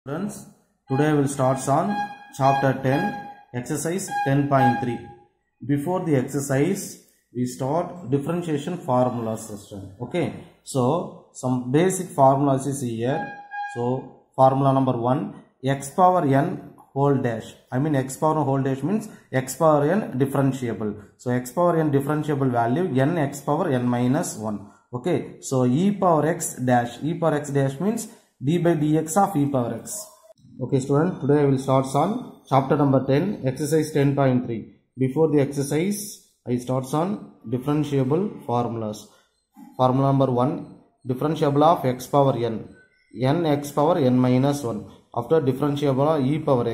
Students, today we will start on chapter 10, exercise 10.3. Before the exercise, we start differentiation formulas system. Okay, so some basic formulas is here. So formula number 1, x power n whole dash. X power n whole dash means x power n differentiable. So x power n differentiable value n x power n minus 1. Okay, so e power x dash means d by dx of e power x. Okay student, today I will start on chapter number 10, exercise 10.3. Before the exercise, I start on differentiable formulas. Formula number 1, differentiable of x power n x power n minus 1. After differentiable of e power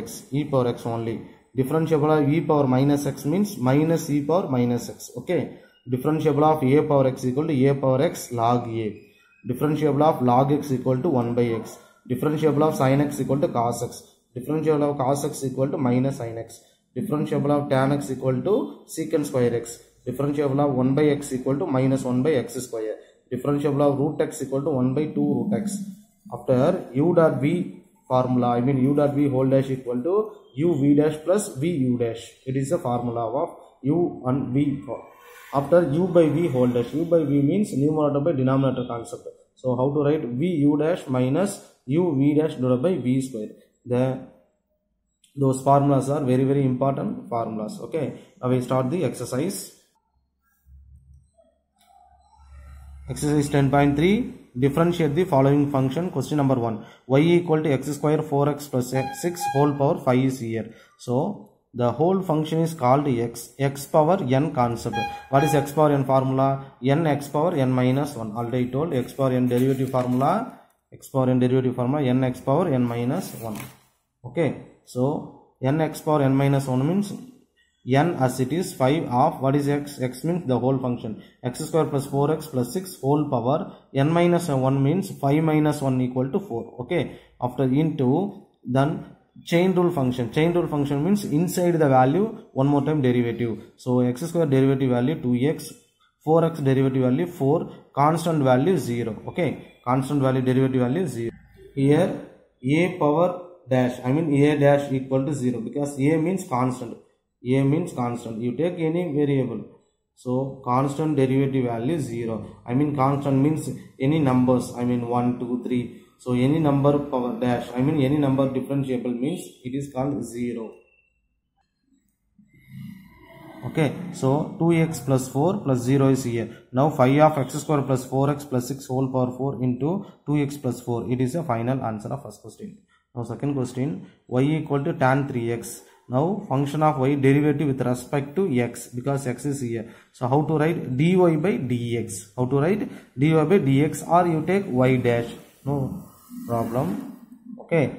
x only. Differentiable of e power minus x means minus e power minus x. Okay, differentiable of a power x equal to a power x log a. Differentiable of log x equal to 1 by x. Differentiable of sin x equal to cos x. Differentiable of cos x equal to minus sin x. Differentiable of tan x equal to secant square x. Differentiable of 1 by x equal to minus 1 by x square. Differentiable of root x equal to 1 by 2 root x. After u dot v formula, u dot v whole dash equal to u v dash plus v u dash. It is the formula of u and v. After u by v whole dash, u by v means numerator by denominator concept. So how to write v u dash minus u v dash divided by v square. Those formulas are very important formulas. Okay, now we start the exercise. Exercise 10.3, differentiate the following function. Question number 1, y equal to x square 4x plus 6 whole power 5 is here. So the whole function is called x power n concept. What is x power n formula? N x power n minus 1. Already told x power n derivative formula n x power n minus 1. Okay, so n x power n minus 1 means n as it is 5 of what is x? X means the whole function. X square plus 4x plus 6 whole power n minus 1 means 5 minus 1 equal to 4. Okay, after into then chain rule function means inside the value one more time derivative. So x square derivative value 2x, 4x derivative value 4, constant value 0. Okay, constant value derivative value 0. Here a power dash, a dash equal to 0 because a means constant. You take any variable, so constant derivative value 0. Constant means any numbers, 1 2 3. So any number power dash, any number differentiable means it is called 0. Okay, so 2x plus 4 plus 0 is here. Now 5 of x square plus 4x plus 6 whole power 4 into 2x plus 4. It is the final answer of first question. Now second question, y equal to tan 3x. Now function of y derivative with respect to x because x is here. So how to write dy by dx? How to write dy by dx, or you take y dash? No problem. Okay,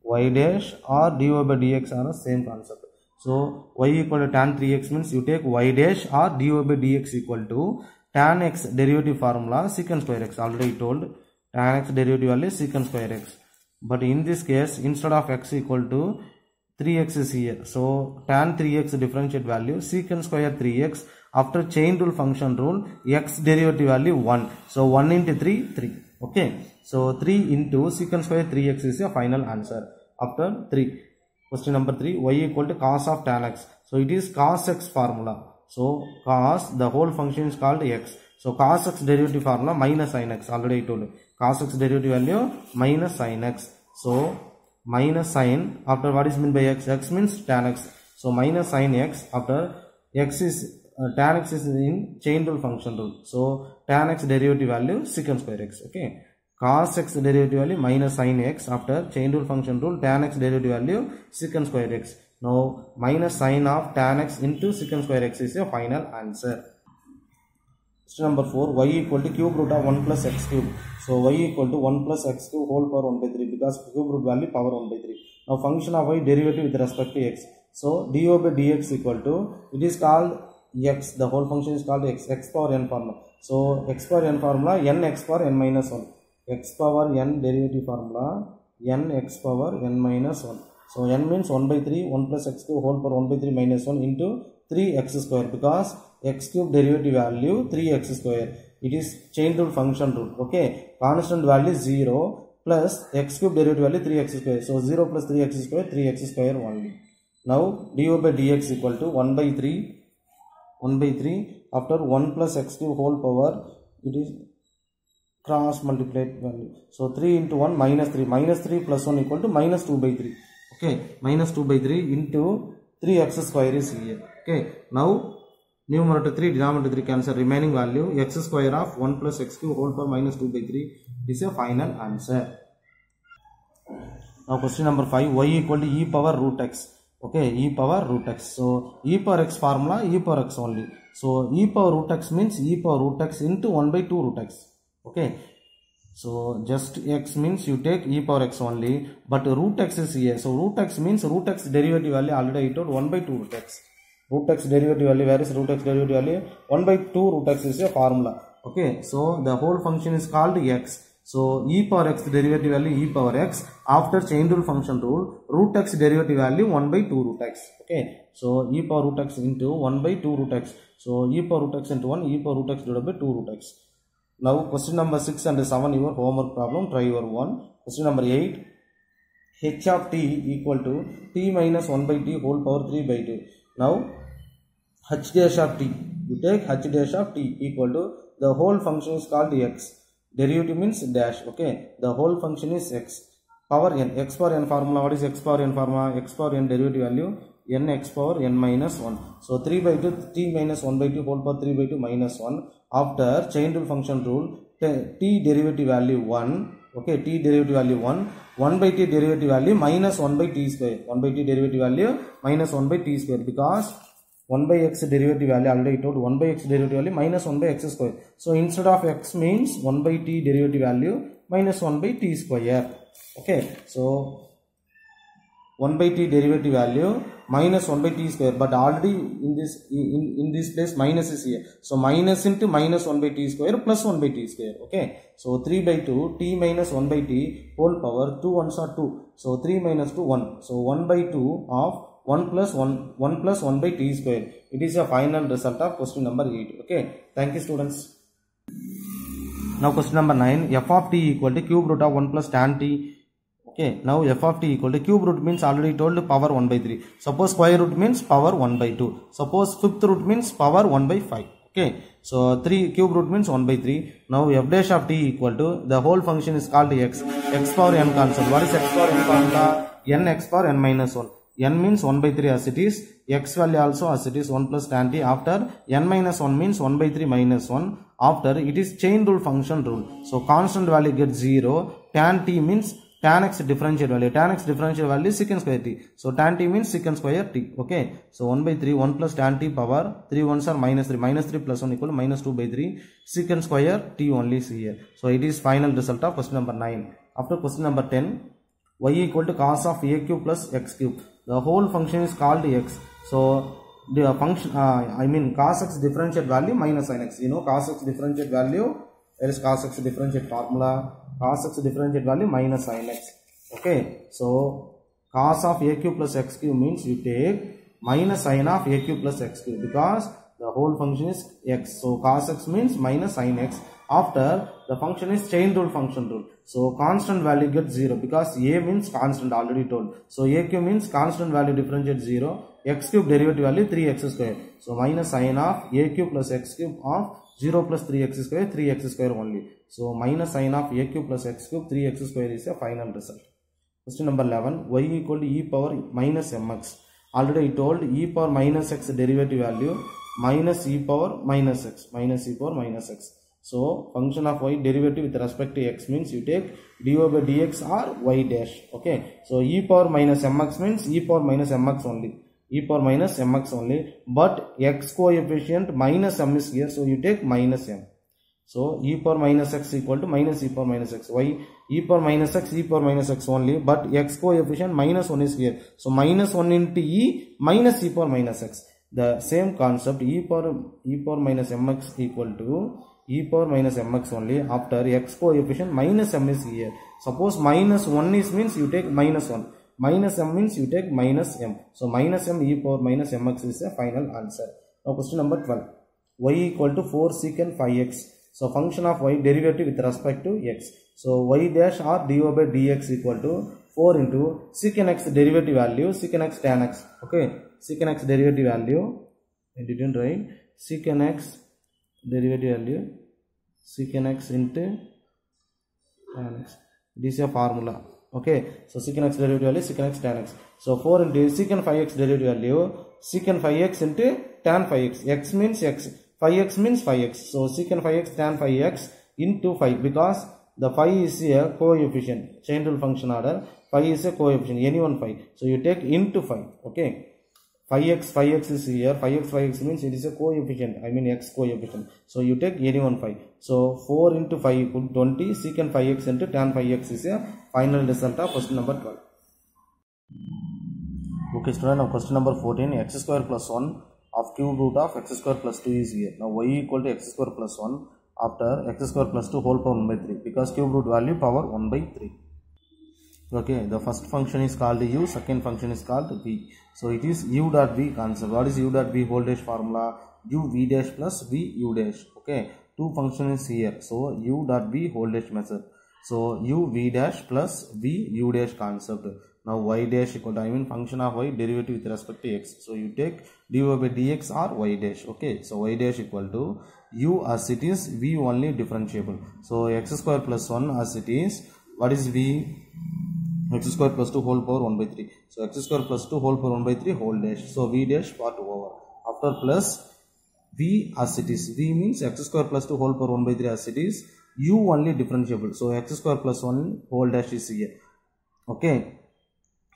y dash or dy by dx are the same concept. So y equal to tan 3x means you take y dash or dy by dx equal to tan x derivative formula secant square x. Already told tan x derivative value secant square x. But in this case, instead of x equal to 3x is here. So tan 3x differentiate value secant square 3x. After chain rule function rule, x derivative value 1. So 1 into 3, 3. Okay, so 3 into secant square 3x is your final answer. After 3, question number 3, y equal to cos of tan x. So it is cos x formula. So cos, the whole function is called x. So cos x derivative formula minus sin x. Already I told you. Cos x derivative value minus sin x. So minus sin, after what is meant by x? X means tan x. So minus sin x, after x is tan x is in chain rule function rule. So tan x derivative value secant square x. Okay, cos x derivative value minus sin x, after chain rule function rule tan x derivative value secant square x. Now minus sin of tan x into secant square x is your final answer. Question number 4, y equal to cube root of 1 plus x cube. So y equal to 1 plus x cube whole power 1 by 3 because cube root value power 1 by 3. Now function of y derivative with respect to x. So dy by dx equal to, it is called x, the whole function is called x power n formula. So x power n formula n x power n minus 1. X power n derivative formula n x power n minus 1. So n means 1 by 3, 1 plus x cube whole power 1 by 3 minus 1 into 3x square because x cube derivative value 3x square. It is chain rule function rule. Okay, constant value 0, plus x cube derivative value 3x square. So 0 plus 3x square, 3x square only. Now dy by dx equal to 1 by 3 after 1 plus x cube whole power, it is cross multiplied value. So 3 into 1 minus 3. Minus 3 plus 1 equal to minus 2 by 3. Okay, minus 2 by 3 into 3x square is here. Okay, now numerator 3, denominator 3 cancel, remaining value x square of 1 plus x cube whole power minus 2 by 3 is a final answer. Now question number 5, y equal to e power root x. Okay, e power root x. So e power x formula, e power x only. So e power root x means e power root x into 1 by 2 root x. Okay, so just x means you take e power x only, but root x is here. So root x means root x derivative value already I told 1 by 2 root x. Root x derivative value, where is root x derivative value? 1 by 2 root x is a formula. Okay, so the whole function is called x. So e power x derivative value e power x, after chain rule function rule, root x derivative value 1 by 2 root x. Okay, so e power root x into 1 by 2 root x. So e power root x into 1, e power root x divided by 2 root x. Now question number 6 and 7 your homework problem, try your one. Question number 8, h of t equal to t minus 1 by t whole power 3 by 2. Now h dash of t, you take h dash of t equal to, the whole function is called x, derivative means dash. Okay, the whole function is x, power n, x power n formula. What is x power n formula? X power n derivative value n x power n minus 1. So 3 by 2, t minus 1 by 2 whole power 3 by 2 minus 1. After chain rule function rule, t derivative value 1. Okay, t derivative value 1. 1 by t derivative value minus 1 by t square. 1 by t derivative value minus 1 by t square, because 1 by x derivative value already told 1 by x derivative value minus 1 by x square. So instead of x means 1 by t derivative value minus 1 by t square. Okay, so 1 by t derivative value minus 1 by t square, but already in this place minus is here. So minus into minus 1 by t square plus 1 by t square. Okay, so 3 by 2 t minus 1 by t whole power 2 ones are 2. So 3 minus 2 1. So 1 by 2 of 1 plus 1 by t square. It is a final result of question number 8. Okay, thank you students. Now question number 9, f of t equal to cube root of 1 plus tan t. Okay, now f of t equal to cube root means already told power 1 by 3. Suppose square root means power 1 by 2. Suppose fifth root means power 1 by 5. Okay, so 3 cube root means 1 by 3. Now f dash of t equal to, the whole function is called x, x power n constant. What is x power n formula? N x power n minus 1. N means 1 by 3 as it is, x value also as it is 1 plus tan t. After n minus 1 means 1 by 3 minus 1. After it is chain rule function rule. So constant value gets 0. Tan t means tan x differential value. Tan x differential value is secant square t. So tan t means secant square t. Okay, so 1 by 3, 1 plus tan t power 3 ones are minus 3. Minus 3 plus 1 equal to minus 2 by 3. Secant square t only is here. So it is final result of question number 9. After question number 10, y equal to cos of a cube plus x cube. The whole function is called x. So the function, cos x differentiate value minus sin x. You know cos x differentiate value, there is cos x differentiate formula. Cos x differentiate value minus sin x. Okay, so cos of a cube plus x cube means you take minus sin of a cube plus x cube, because the whole function is x. So cos x means minus sin x. After the function is chain rule function rule. So constant value gets 0, because a means constant already told. So a cube means constant value differentiate 0. X cube derivative value 3x square. So minus sin of a cube plus x cube of 0 plus 3x square, 3x square only. So minus sin of a cube plus x cube 3x square is a final result. Question number 11, y equal to e power minus mx. Already I told e power minus x derivative value minus e power minus x, minus e power minus x. So function of y derivative with respect to x means you take dy by dx or y dash. Okay, so e power minus mx means e power minus mx only. E power minus mx only, but x coefficient minus m is here, so you take minus m. So e power minus x equal to minus e power minus x. Why? E power minus x only, but x coefficient minus 1 is here. So minus 1 into e minus e power minus x. The same concept, e power minus mx equal to e power minus mx only. After x coefficient minus m is here. Suppose minus 1 is means you take minus 1. Minus m means you take minus m. So minus m e power minus mx is a final answer. Now question number 12. Y equal to 4 secant 5x. So function of y derivative with respect to x. So y dash or dy by dx equal to 4 into secant x derivative value, secant x tan x. Okay, secant x derivative value, I didn't write, secant x derivative value, secant x into tan x. This is a formula. Okay, so secant x derivative value, secant x tan x. So 4 into secant 5x derivative value, secant 5x into tan 5x. X means x, 5x means 5x. So secant 5x tan 5x into 5, because the 5 is a coefficient, chain rule function order, 5 is a coefficient, any one 5. So you take into 5. Okay, 5x is here, 5x means it is a coefficient, I mean x coefficient. So you take any one 5. So 4 into 5 equal 20, secant 5x into tan 5x is a final result of question number 12. Okay student, now question number 14, x square plus 1 of cube root of x square plus 2 is here. Now y equal to x square plus 1 after x square plus 2 whole power 1 by 3, because cube root value power 1 by 3. Okay, the first function is called u, second function is called v. So it is u dot v concept. What is u dot v whole dash formula? U v dash plus v u dash. Okay, two functions is here. So u dot v whole dash method. So u v dash plus v u dash concept. Now y dash equal to, I mean function of y derivative with respect to x. So you take dy by dx or y dash. Okay, so y dash equal to u as it is, v only differentiable. So x square plus 1 as it is. What is v? X square plus 2 whole power 1 by 3. So x square plus 2 whole power 1 by 3 whole dash. So v dash part over. After plus v as it is. V means x square plus 2 whole power 1 by 3 as it is. U only differentiable. So x square plus 1 whole dash is here. Okay.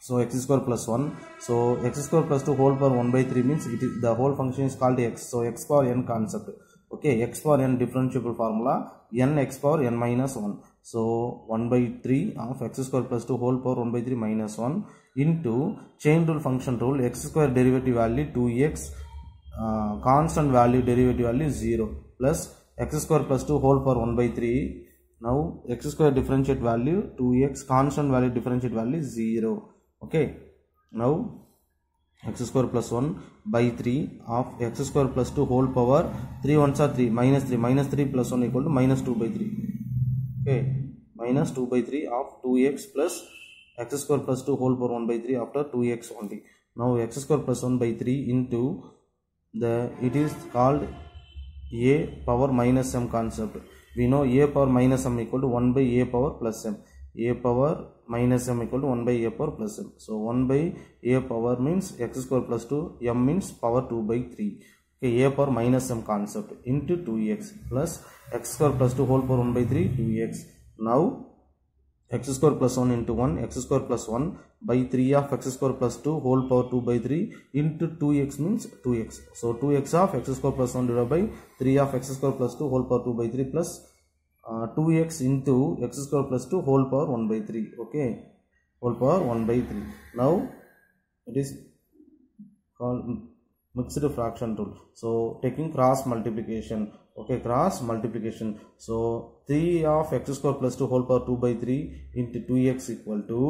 So x square plus 1. So x square plus 2 whole power 1 by 3 means it is, the whole function is called x. So x power n concept. Okay, x power n differentiable formula, n x power n minus 1. So 1 by 3 of x square plus 2 whole power 1 by 3 minus 1 into chain rule function rule, x square derivative value 2x, constant value derivative value 0, plus x square plus 2 whole power 1 by 3. Now x square differentiate value 2x, constant value differentiate value 0. Okay, now x square plus 1 by 3 of x square plus 2 whole power 3 ones are 3, minus 3 plus 1 equal to minus 2 by 3. Okay, minus 2 by 3 of 2x plus x square plus 2 whole power 1 by 3 after 2x only. Now x square plus 1 by 3 into the, it is called a power minus m concept. We know a power minus m equal to 1 by a power plus m. A power minus m equal to 1 by a power plus m. So 1 by a power means x square plus 2, m means power 2 by 3. Okay, a power minus m concept into 2x plus x square plus 2 whole power 1 by 3 2x. Now x square plus 1 into 1, x square plus 1 by 3 of x square plus 2 whole power 2 by 3 into 2x means 2x. So 2x of x square plus 1 divided by 3 of x square plus 2 whole power 2 by 3 plus 2x into x square plus 2 whole power 1 by 3. Okay, whole power 1 by 3. Now it is called mixed fraction rule. So taking cross multiplication. Okay, cross multiplication. So 3 of x square plus 2 whole power 2 by 3 into 2x equal to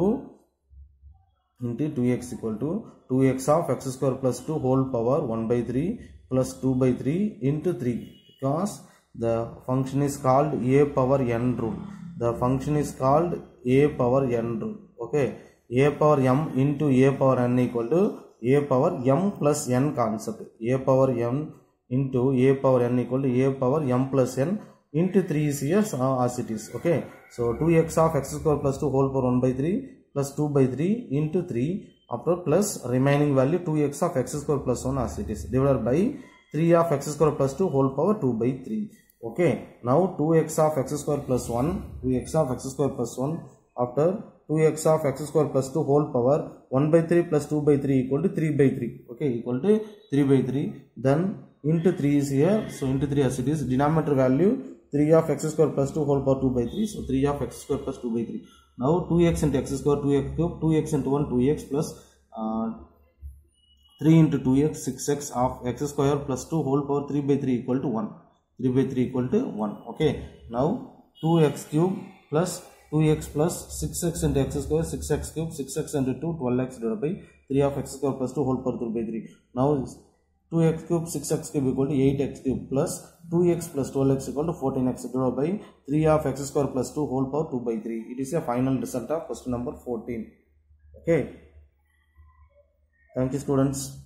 2x of x square plus 2 whole power 1 by 3 plus 2 by 3 into 3, because the function is called a power n rule. The function is called a power n rule. Okay, a power m into a power n equal to a power m plus n concept. A power m into a power n equal to a power m plus n into 3 is here as it is. Okay, so 2x of x square plus 2 whole power 1 by 3 plus 2 by 3 into 3 after plus remaining value 2x of x square plus 1 as it is divided by 3 of x square plus 2 whole power 2 by 3. Okay, now 2x of x square plus 1, 2x of x square plus 1 after 2x of x square plus 2 whole power 1 by 3 plus 2 by 3 equal to 3 by 3. Okay, equal to 3 by 3. Then into 3 is here. So into 3 as it is. Denominator value 3 of x square plus 2 whole power 2 by 3. So 3 of x square plus 2 by 3. Now 2x into x square 2x cube, 2x into 1 2x plus 3 into 2x 6x of x square plus 2 whole power 3 by 3 equal to 1. 3 by 3 equal to 1. Okay, now 2x cube plus 2x plus 6x into x square, 6x cube, 6x into 2, 12x divided by 3 of x square plus 2 whole power 3 by 3. Now 2x cube 6x cube equal to 8x cube plus 2x plus 12x equal to 14x divided by 3 of x square plus 2 whole power 2 by 3. It is a final result of question number 14. Okay. Thank you, students.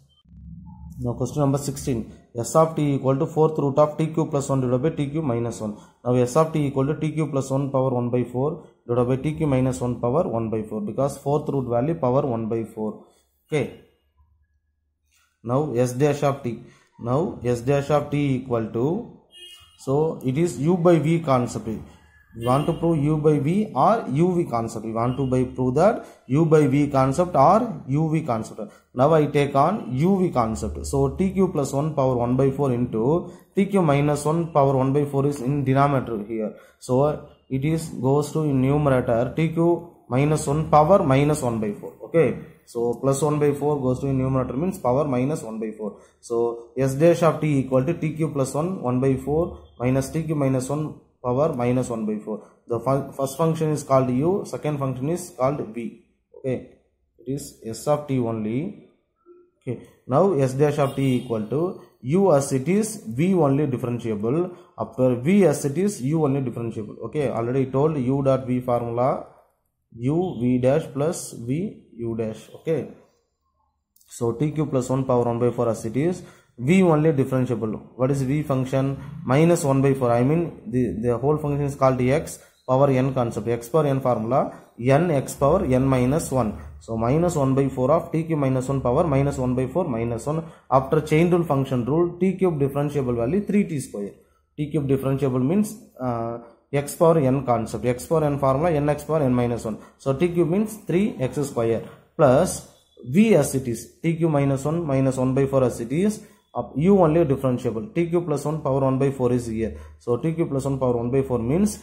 Now question number 16. S of t equal to 4th root of t cube plus 1 divided by t cube minus 1. Now S of t equal to t cube plus 1 power 1 by 4 divided by t cube minus 1 power 1 by 4 because 4th root value power 1 by 4. Okay. Now S dash of t. Now S dash of t equal to, so it is u by v concept. We want to prove u by v or uv concept. We want to prove that u by v concept or uv concept. Now I take on uv concept. So t cube plus 1 power 1 by 4 into t cube minus 1 power 1 by 4 is in denominator here. So it is goes to in numerator t cube minus 1 power minus 1 by 4. Okay. So plus 1 by 4 goes to in numerator means power minus 1 by 4. So S dash of t equal to t cube plus 1 1 by 4 minus t cube minus 1 power minus 1 by 4. The first function is called u, second function is called v. Okay. It is S of t only. Okay. Now S dash of t equal to u as it is, v only differentiable. After v as it is, u only differentiable. Okay. Already told u dot v formula u v dash plus v u dash. Okay. So t cube plus 1 power 1 by 4 as it is, v only differentiable. What is v function? Minus 1 by 4. I mean the whole function is called x power n concept. X power n formula n x power n minus 1. So minus 1 by 4 of t cube minus 1 power minus 1 by 4 minus 1. After chain rule function rule, t cube differentiable value 3t square. T cube differentiable means x power n concept. X power n formula n x power n minus 1. So t cube means 3x square plus v as it is, t cube minus 1 minus 1 by 4 as it is, u only differentiable. T cube plus 1 power 1 by 4 is here. So t cube plus 1 power 1 by 4 means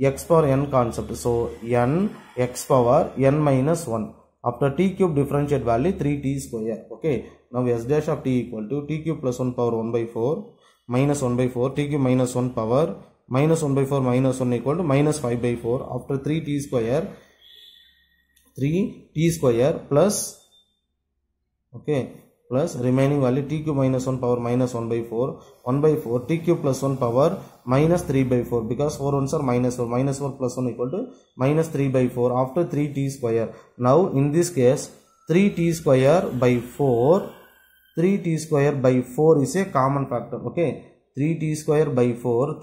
x power n concept. So n x power n minus 1. After t cube differentiate value 3t square. Okay. Now S dash of t equal to t cube plus 1 power 1 by 4 minus 1 by 4 t cube minus 1 power minus 1 by 4 minus 1 equal to minus 5 by 4. After 3t square plus, okay, plus remaining value t cube minus 1 power minus 1 by 4 t cube plus 1 power minus 3 by 4 because 4 ones are minus 4. Minus 4 plus 1 equal to minus 3 by 4 after 3t square. Now in this case 3t square by 4 is a common factor. Okay. 3t square by 4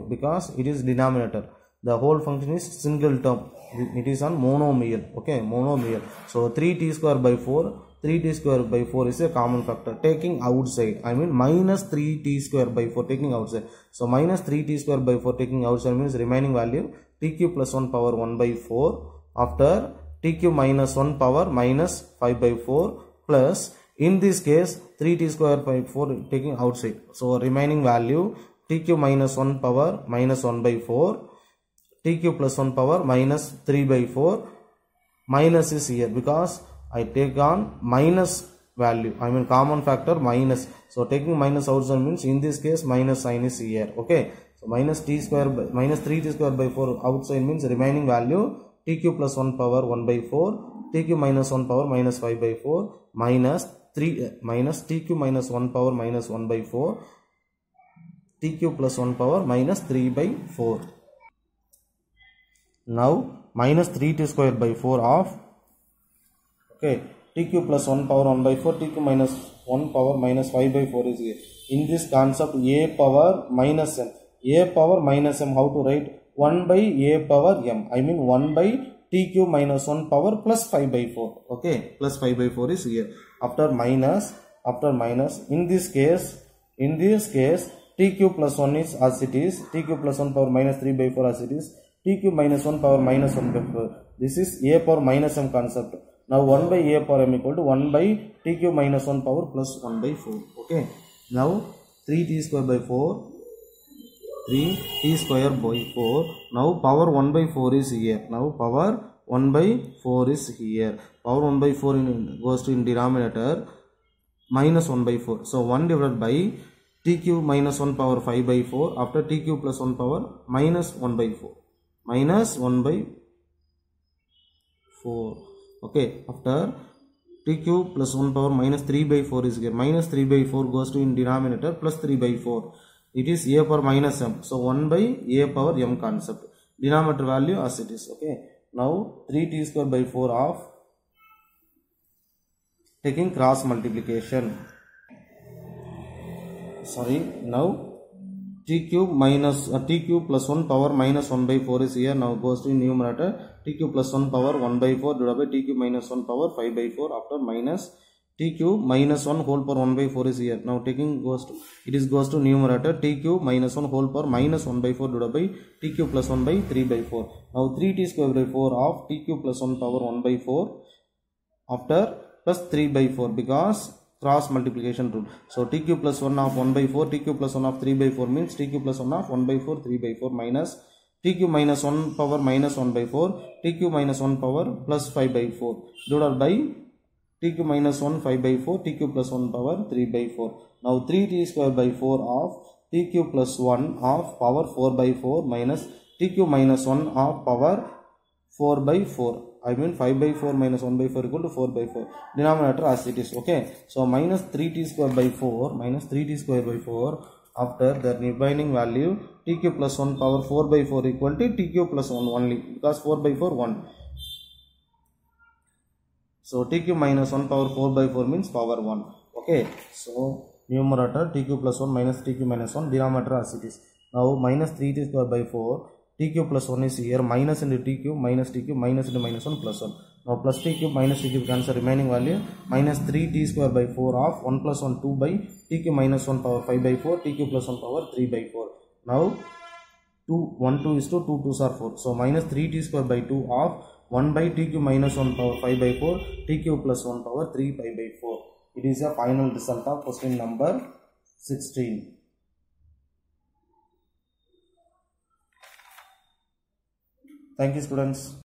because it is denominator. The whole function is single term. It is on monomial. Okay, monomial. So 3t square by 4 is a common factor. Taking outside, I mean minus 3t square by 4 taking outside. So minus 3t square by 4 taking outside means remaining value t cube plus 1 power 1 by 4 after t cube minus 1 power minus 5 by 4 plus, in this case 3t square by 4 taking outside. So remaining value t cube minus 1 power minus 1 by 4 t cube plus 1 power minus 3 by 4 minus is here because I take on minus value. I mean common factor minus. So taking minus outside means in this case minus sign is here. Okay. So minus t square by minus 3t square by 4 outside means remaining value t cube plus 1 power 1 by 4 t cube minus 1 power minus 5 by 4 minus 3 minus t cube minus 1 power minus 1 by 4 t cube plus 1 power minus 3 by 4. Now minus 3t square by 4 of, okay, t cube plus 1 power 1 by 4 t cube minus 1 power minus 5 by 4 is here. In this concept a power minus m. A power minus m, how to write? 1 by a power m. I mean 1 by t cube minus 1 power plus 5 by 4. Okay, plus 5 by 4 is here. After minus, in this case t cube plus 1 is as it is, t cube plus 1 power minus 3 by 4 as it is, t cube minus 1 power minus 1 by 4. This is a power minus m concept. Now 1 by a power m equal to 1 by t cube minus 1 power plus 1 by 4. Okay. Now 3t square by 4. 3t square by 4. Now power 1 by 4 is here. Now power 1 by 4 is here. Power 1 by 4 goes to in denominator minus 1 by 4. So 1 divided by t cube minus 1 power 5 by 4 after t cube plus 1 power minus 1 by 4. Minus 1 by 4. Okay. After t cube plus 1 power minus 3 by 4 is here. Minus 3 by 4 goes to in denominator plus 3 by 4. It is a power minus m. So 1 by a power m concept. Denominator value as it is. Okay. Now 3t square by 4 of taking cross multiplication. Sorry. Now t cube minus t cube plus 1 power minus 1 by 4 is here. Now goes to numerator. T cube plus 1 power 1 by 4 divided by t cube minus 1 power 5 by 4 after minus t cube minus 1 whole power 1 by 4 is here. Now taking goes to numerator t cube minus 1 whole power minus 1 by 4 divided by t cube plus 1 by 3 by 4. Now 3t square by 4 of t cube plus 1 power 1 by 4 after plus 3 by 4 because cross multiplication rule. So t cube plus 1 of 1 by 4, t cube plus 1 of 3 by 4 means t cube plus 1 of 1 by 4, 3 by 4 minus t cube minus 1 power minus 1 by 4, t cube minus 1 power plus 5 by 4 divided by t cube minus 1 5 by 4, t cube plus 1 power 3 by 4. Now 3t square by 4 of t cube plus 1 of power 4 by 4 minus t cube minus 1 of power 4 by 4. I mean 5 by 4 minus 1 by 4 equal to 4 by 4. Denominator as it is. Okay. So minus 3t square by 4 minus 3t square by 4 after the remaining value t cube plus 1 power 4 by 4 equal to t cube plus 1 only because 4 by 4 1. So t cube minus 1 power 4 by 4 means power 1. Okay. So numerator t cube plus 1 minus t cube minus 1, denominator as it is. Now minus 3t square by 4, t cube plus 1 is here, minus into t cube minus into minus 1 plus 1. Now plus t cube minus t cube cancel, remaining value minus 3t square by 4 of 1 plus 1 2 by t cube minus 1 power 5 by 4, t cube plus 1 power 3 by 4. Now 1 2 is to 2 2s are 4. So minus 3t square by 2 of 1 by t cube minus 1 power 5 by 4, t cube plus 1 power 3 pi by 4. It is a final result of question number 16. Thank you, students.